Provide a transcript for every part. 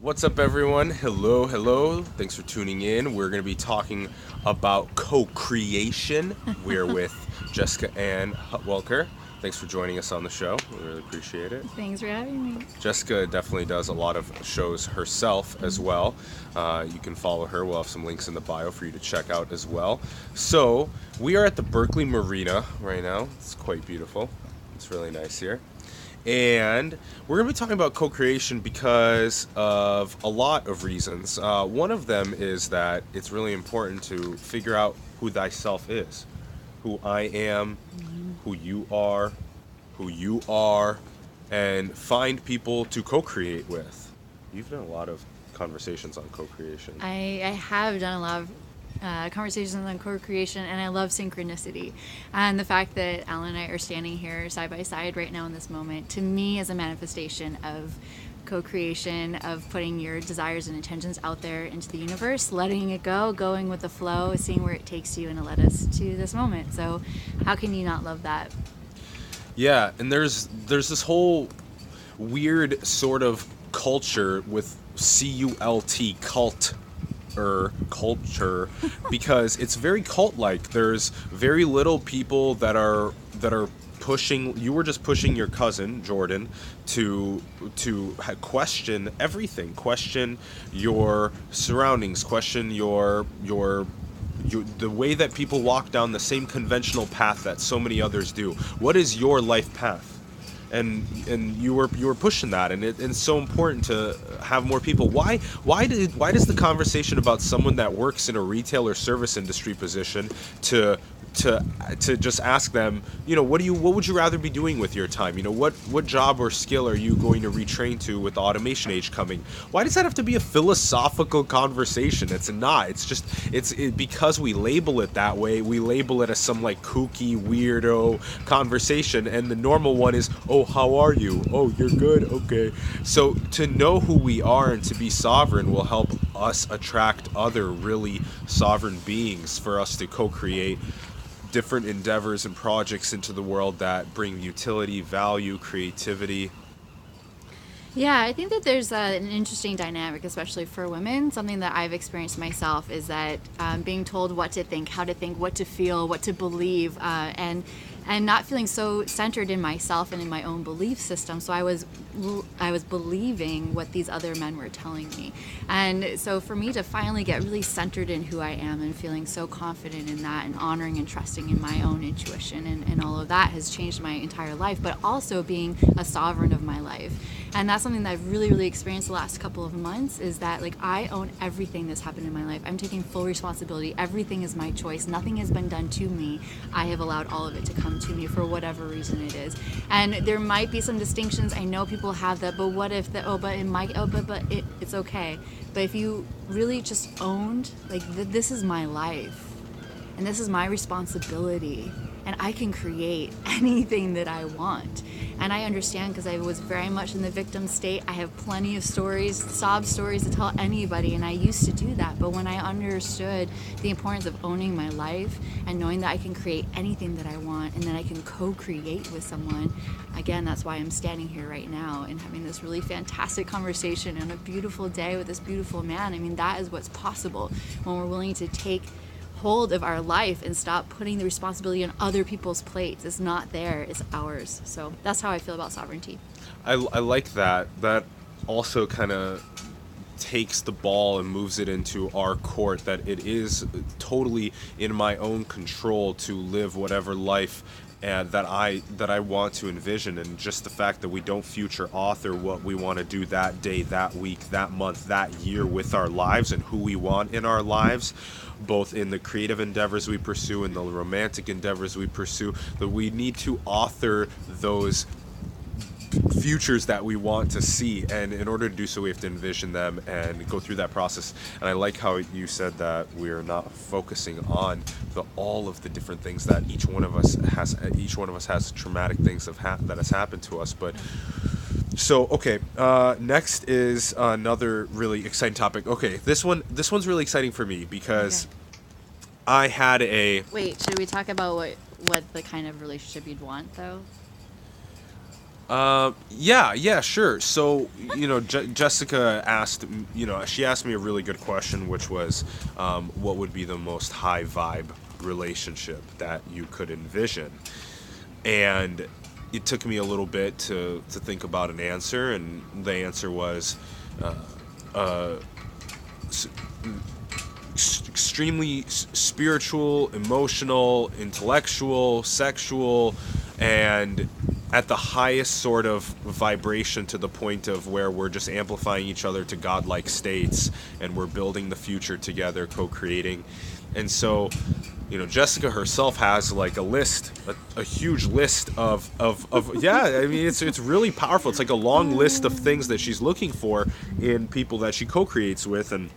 What's up, everyone? Hello, hello. Thanks for tuning in. We're going to be talking about co-creation. We're with Jessica Ann Welker. Thanks for joining us on the show. We really appreciate it. Thanks for having me. Jessica definitely does a lot of shows herself as well. You can follow her. We'll have some links in the bio for you to check out as well. So, we are at the Berkeley Marina right now. It's quite beautiful. It's really nice here. And we're going to be talking about co-creation because of a lot of reasons. One of them is that it's really important to figure out who thyself is, who I am, who you are, and find people to co-create with. You've done a lot of conversations on co-creation. I have done a lot of conversations on co-creation, and I love synchronicity. And the fact that Alan and I are standing here side by side right now in this moment, to me, is a manifestation of co-creation, of putting your desires and intentions out there into the universe, letting it go, going with the flow, seeing where it takes you, and it led us to this moment. So how can you not love that? Yeah, and there's this whole weird sort of culture with CULT, cult or culture, because it's very cult-like. There's very little people that are pushing. You were just pushing your cousin Jordan to question everything, question your surroundings, question your the way that people walk down the same conventional path that so many others do. What is your life path? And you were pushing that, and it's so important to have more people. Why does the conversation about someone that works in a retail or service industry position to just ask them, what would you rather be doing with your time? What job or skill are you going to retrain to with automation age coming? Why does that have to be a philosophical conversation? It's not. It's just because we label it that way. We label it as some like kooky weirdo conversation, and the normal one is, oh, how are you? Oh, you're good. Okay. So to know who we are and to be sovereign will help us attract other really sovereign beings for us to co-create different endeavors and projects into the world that bring utility, value, creativity. Yeah, I think that there's an interesting dynamic, especially for women. Something that I've experienced myself is that being told what to think, how to think, what to feel, what to believe, and not feeling so centered in myself and in my own belief system. So I was believing what these other men were telling me. And so for me to finally get really centered in who I am and feeling so confident in that and honoring and trusting in my own intuition and all of that has changed my entire life, but also being a sovereign of my life. And that's something that I've really, really experienced the last couple of months, is that I own everything that's happened in my life. I'm taking full responsibility. Everything is my choice. Nothing has been done to me. I have allowed all of it to come to me for whatever reason it is. And there might be some distinctions. I know people have that, but what if it's okay. But if you really just owned, this is my life, and this is my responsibility, and I can create anything that I want. And I understand, because I was very much in the victim state. I have plenty of stories, sob stories to tell anybody, and I used to do that. But when I understood the importance of owning my life and knowing that I can create anything that I want and that I can co-create with someone, again, that's why I'm standing here right now and having this really fantastic conversation on a beautiful day with this beautiful man. I mean, that is what's possible when we're willing to take hold of our life and stop putting the responsibility on other people's plates. It's not there, it's ours. So that's how I feel about sovereignty. I like that. That also kind of takes the ball and moves it into our court, that it is totally in my own control to live whatever life that I want to envision. And just the fact that we don't future author what we want to do that day, that week, that month, that year with our lives and who we want in our lives, both in the creative endeavors we pursue and the romantic endeavors we pursue, that we need to author those futures that we want to see, and in order to do so we have to envision them and go through that process. And I like how you said that we're not focusing on all of the different things that each one of us has traumatic things that has happened to us. But so okay, next is another really exciting topic. Okay, this one's really exciting for me because I had a... Wait, should we talk about what the kind of relationship you'd want, though? Yeah, sure. So, Jessica asked, she asked me a really good question, which was, what would be the most high vibe relationship that you could envision? And it took me a little bit to think about an answer, and the answer was s- extremely spiritual, emotional, intellectual, sexual, and at the highest sort of vibration, to the point of where we're just amplifying each other to godlike states, and we're building the future together, co-creating. And so, Jessica herself has like a list, a huge list of yeah, I mean, it's really powerful. It's like a long list of things that she's looking for in people that she co-creates with. And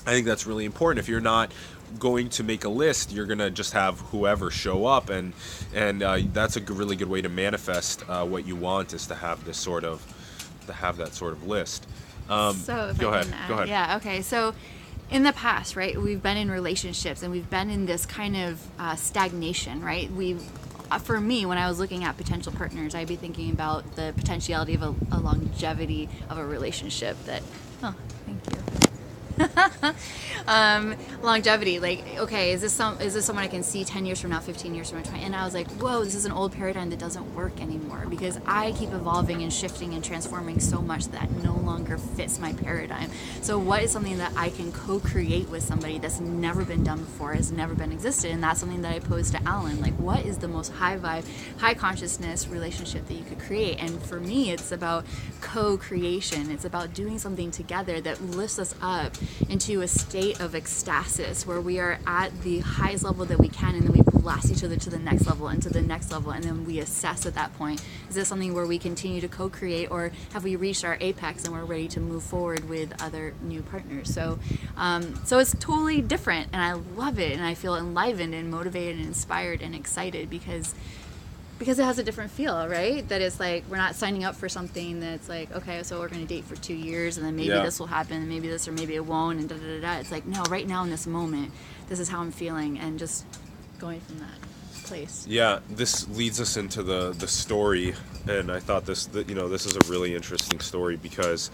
I think that's really important. If you're not going to make a list, you're gonna just have whoever show up, and that's a really good way to manifest what you want, is to have that sort of list. So if Go I ahead. can add, Go ahead. yeah, okay. So in the past, right, we've been in relationships and we've been in this kind of stagnation, right? For me, when I was looking at potential partners, I'd be thinking about the potentiality of a longevity of a relationship that, oh, thank you. Longevity, like, okay, is this someone I can see 10 years from now, 15 years from now, 20? And I was like, whoa, this is an old paradigm that doesn't work anymore, because I keep evolving and shifting and transforming so much that no longer fits my paradigm. So what is something that I can co-create with somebody that's never been done before, has never been existed? And that's something that I posed to Alan, like, what is the most high vibe, high consciousness relationship that you could create? And for me, it's about co-creation. It's about doing something together that lifts us up into a state of ecstasis, where we are at the highest level that we can, and then we blast each other to the next level and to the next level, and then we assess at that point, is this something where we continue to co-create, or have we reached our apex and we're ready to move forward with other new partners? So so it's totally different, and I love it, and I feel enlivened and motivated and inspired and excited, because it has a different feel, right? That it's like, we're not signing up for something that's like, okay, so we're going to date for 2 years, and then maybe this will happen, and maybe this, or maybe it won't, and da da da da. It's like, no, right now in this moment, this is how I'm feeling, and just going from that place. Yeah, this leads us into the story, and I thought this is a really interesting story, because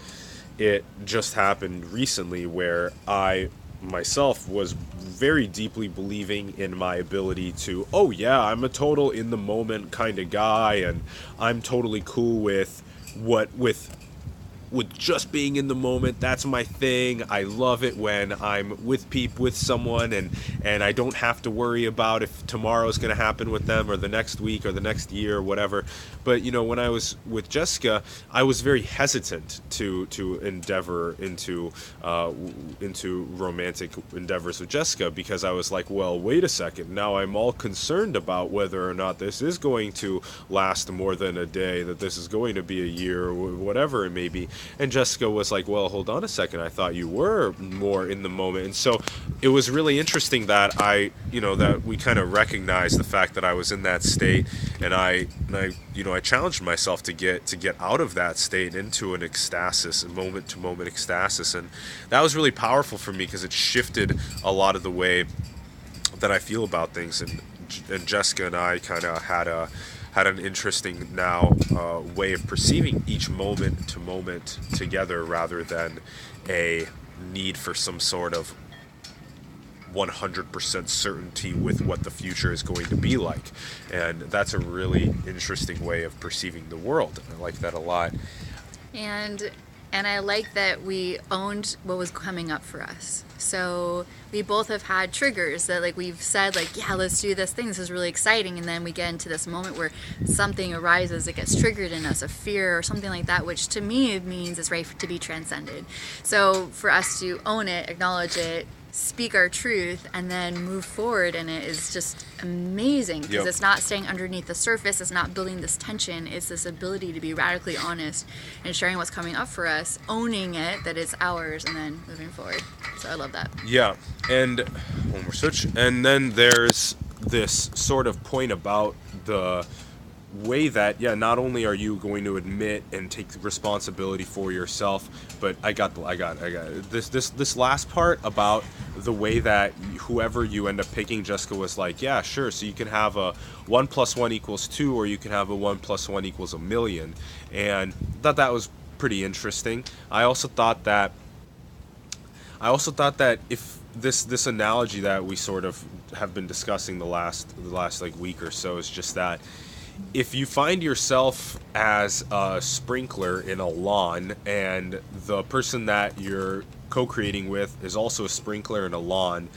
it just happened recently, where I myself was very deeply believing in my ability to, oh yeah, I'm a total in the moment kind of guy, and I'm totally cool with just being in the moment. That's my thing. I love it when I'm with someone, and I don't have to worry about if tomorrow's going to happen with them, or the next week, or the next year, or whatever. But when I was with Jessica, I was very hesitant to endeavor into romantic endeavors with Jessica, because I was like, well, wait a second. Now I'm all concerned about whether or not this is going to last more than a day, that this is going to be a year, or whatever it may be. And Jessica was like, well, hold on a second, I thought you were more in the moment. And so it was really interesting that that we kind of recognized the fact that I was in that state, and I challenged myself to get out of that state into an ecstasis, a moment to moment ecstasis. And that was really powerful for me, because it shifted a lot of the way that I feel about things. And Jessica and I kind of had an interesting now way of perceiving each moment to moment together, rather than a need for some sort of 100% certainty with what the future is going to be like. And that's a really interesting way of perceiving the world. I like that a lot. And I like that we owned what was coming up for us. So we both have had triggers that, like, we've said, like, yeah, let's do this thing, this is really exciting, and then we get into this moment where something arises that gets triggered in us, a fear or something like that, which to me it means it's ready to be transcended. So for us to own it, acknowledge it, speak our truth, and then move forward in it is just amazing, because it's not staying underneath the surface, it's not building this tension, it's this ability to be radically honest and sharing what's coming up for us, owning it, that it's ours, and then moving forward. So I love that. Yeah, and one more switch. And then there's this sort of point about the way that, yeah, not only are you going to admit and take responsibility for yourself, but I got it. This last part about the way that whoever you end up picking, Jessica was like, yeah, sure. So you can have a 1 + 1 = 2, or you can have a 1 + 1 = 1,000,000, and I thought that was pretty interesting. I also thought that if this analogy that we sort of have been discussing the last like week or so is just that if you find yourself as a sprinkler in a lawn, and the person that you're co-creating with is also a sprinkler in a lawn,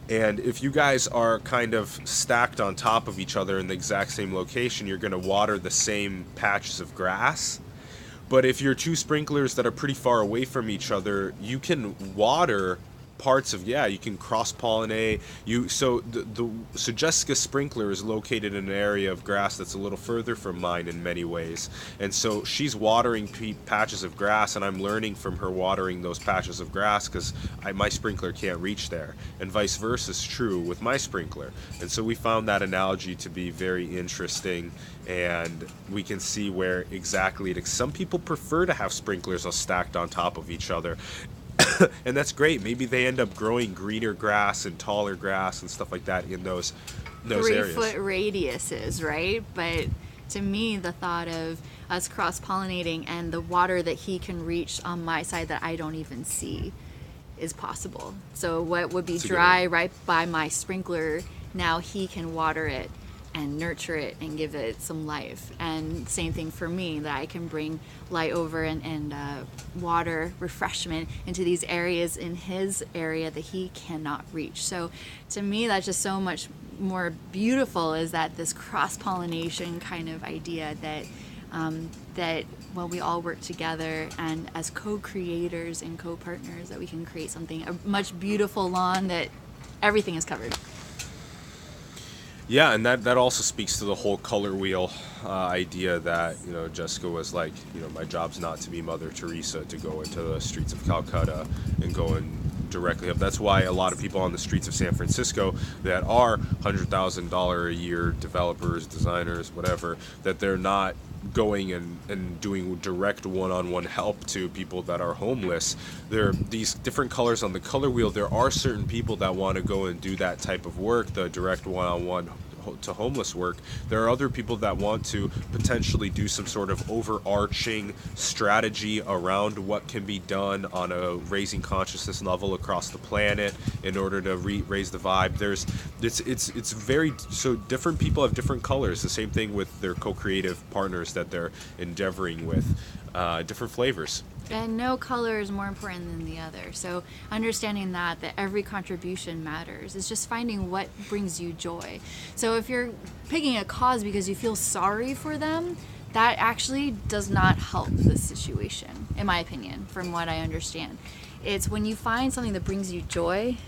and if you guys are kind of stacked on top of each other in the exact same location, you're going to water the same patches of grass. But if you're two sprinklers that are pretty far away from each other, you can water parts of, you can cross-pollinate. So Jessica's sprinkler is located in an area of grass that's a little further from mine in many ways, and so she's watering patches of grass, and I'm learning from her watering those patches of grass because my sprinkler can't reach there, and vice versa is true with my sprinkler. And so we found that analogy to be very interesting, and we can see where exactly some people prefer to have sprinklers all stacked on top of each other. And that's great. Maybe they end up growing greener grass and taller grass and stuff like that in those areas. 3-foot radiuses, right? But to me, the thought of us cross-pollinating and the water that he can reach on my side that I don't even see is possible. So what would be dry right by my sprinkler, now he can water it and nurture it and give it some life. And same thing for me, that I can bring light over and water, refreshment into these areas in his area that he cannot reach. So to me, that's just so much more beautiful, is that this cross-pollination kind of idea that when we all work together and as co-creators and co-partners, that we can create something, a much beautiful lawn that everything is covered. Yeah, and that also speaks to the whole color wheel idea that, Jessica was like, my job's not to be Mother Teresa, to go into the streets of Calcutta and go and directly up. That's why a lot of people on the streets of San Francisco that are $100,000 a year developers, designers, whatever, that they're not going and doing direct one-on-one help to people that are homeless. There are these different colors on the color wheel. There are certain people that want to go and do that type of work, the direct one-on-one to homeless work. There are other people that want to potentially do some sort of overarching strategy around what can be done on a raising consciousness level across the planet in order to raise the vibe. It's very, so different people have different colors. The same thing with their co-creative partners that they're endeavoring with, different flavors. And no color is more important than the other. So understanding that every contribution matters is just finding what brings you joy. So if you're picking a cause because you feel sorry for them, that actually does not help the situation, in my opinion, from what I understand. It's when you find something that brings you joy,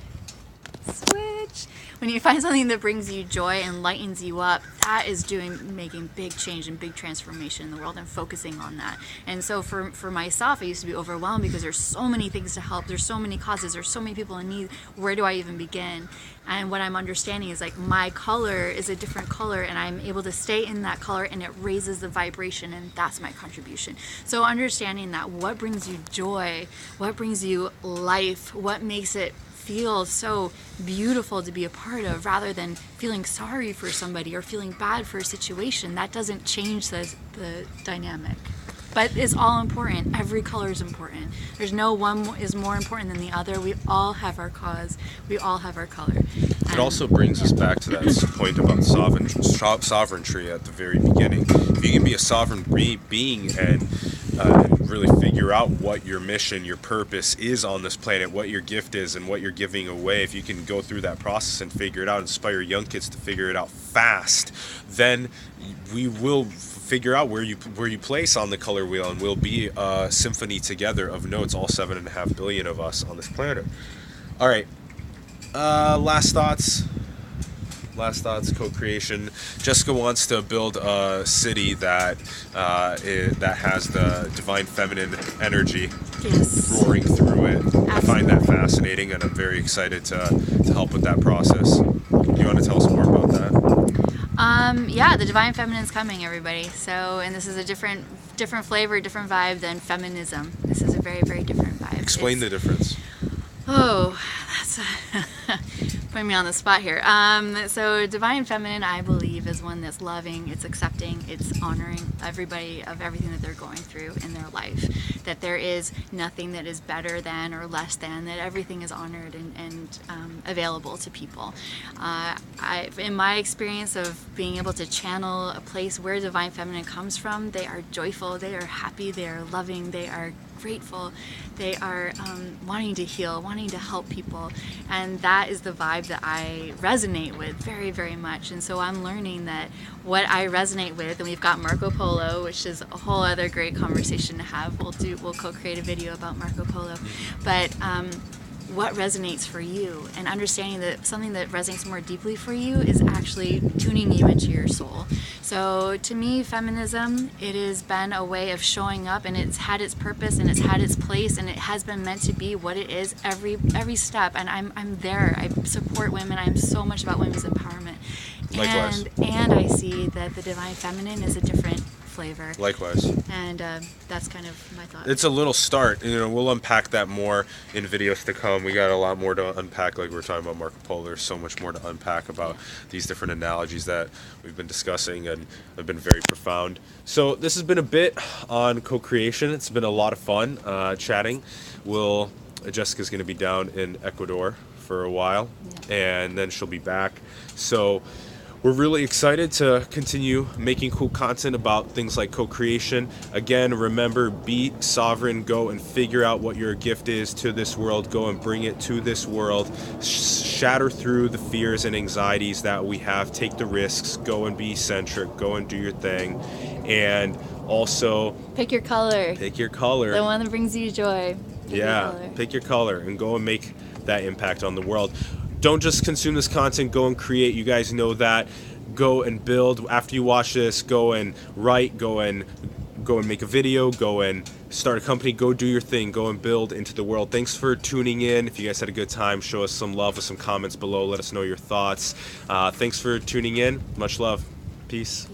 when you find something that brings you joy and lightens you up, that is making big change and big transformation in the world and focusing on that. And so for myself, I used to be overwhelmed because there's so many things to help, there's so many causes, there's so many people in need. Where do I even begin? And what I'm understanding is like my color is a different color, and I'm able to stay in that color, and it raises the vibration, and that's my contribution. So understanding that what brings you joy, what brings you life, what makes it feel so beautiful to be a part of, rather than feeling sorry for somebody or feeling bad for a situation, that doesn't change the dynamic. But it's all important. Every color is important. There's no one is more important than the other. We all have our cause. We all have our color. It also brings us back to that point about sovereignty at the very beginning. If you can be a sovereign being and really figure out what your mission, your purpose is on this planet, what your gift is and what you're giving away, if you can go through that process and figure it out, inspire young kids to figure it out fast, then we will figure out where you place on the color wheel, and we'll be a symphony together of notes, all 7.5 billion of us on this planet. All right, last thoughts, co-creation. Jessica wants to build a city that has the divine feminine energy roaring through it. Absolutely. I find that fascinating, and I'm very excited to help with that process. You want to tell us more about that? Yeah, the divine feminine's coming, everybody. So, and this is a different flavor, different vibe than feminism. This is a very, very different vibe. Explain the difference. Oh, that's putting me on the spot here. So divine feminine, I believe, is one that's loving, it's accepting, it's honoring everybody of everything that they're going through in their life. That there is nothing that is better than or less than, that everything is honored and available to people. In my experience of being able to channel a place where divine feminine comes from, they are joyful, they are happy, they are loving, they are grateful, they are wanting to heal, wanting to help people, and that is the vibe that I resonate with very, very much. And so I'm learning that what I resonate with, and we've got Marco Polo, which is a whole other great conversation to have. We'll co-create a video about Marco Polo, but what resonates for you, and understanding that something that resonates more deeply for you is actually tuning you into your soul. So to me, feminism, it has been a way of showing up, and it's had its purpose and it's had its place, and it has been meant to be what it is every step. And I'm there. I support women. I'm so much about women's empowerment. Likewise. And I see that the divine feminine is a different flavor. Likewise. And that's kind of my thought. It's a little start. We'll unpack that more in videos to come. We got a lot more to unpack, like we were talking about Marco Polo. There's so much more to unpack about these different analogies that we've been discussing and have been very profound. So this has been a bit on co-creation. It's been a lot of fun chatting. Jessica's going to be down in Ecuador for a while, and then she'll be back. So we're really excited to continue making cool content about things like co-creation. Again, remember, be sovereign. Go and figure out what your gift is to this world. Go and bring it to this world. Shatter through the fears and anxieties that we have. Take the risks. Go and be eccentric. Go and do your thing. And also, pick your color. Pick your color. The one that brings you joy. Pick your color and go and make that impact on the world. Don't just consume this content, go and create. You guys know that. Go and build. After you watch this, go and write, go and make a video, go and start a company, go do your thing, go and build into the world. Thanks for tuning in. If you guys had a good time, show us some love with some comments below. Let us know your thoughts. Thanks for tuning in. Much love. Peace.